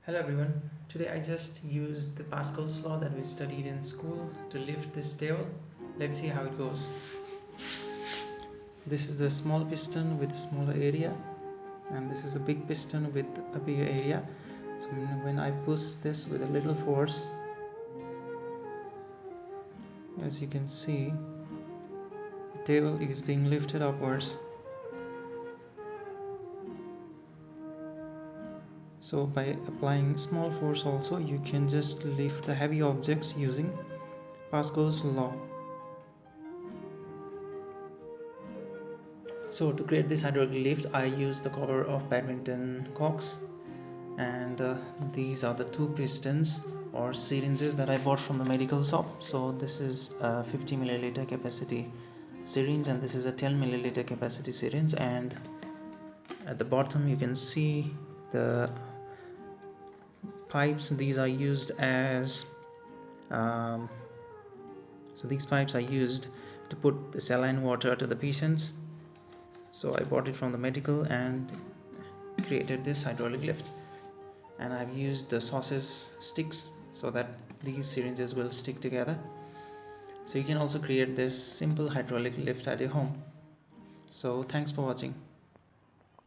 Hello everyone. Today I just used the Pascal's law that we studied in school to lift this table. Let's see how it goes. This is the small piston with a smaller area, and this is the big piston with a bigger area. So when I push this with a little force, as you can see, the table is being lifted upwards. So by applying small force also, you can just lift the heavy objects using Pascal's law. So to create this hydraulic lift, I used the cover of badminton corks, and these are the two pistons or syringes that I bought from the medical shop. So this is a 50 milliliter capacity syringe, and this is a 10 milliliter capacity syringe, and at the bottom you can see the pipes. These are used as so these pipes are used to put the saline water to the patients. So I bought it from the medical and created this hydraulic lift, and I've used the sausage sticks so that these syringes will stick together. So you can also create this simple hydraulic lift at your home. So thanks for watching.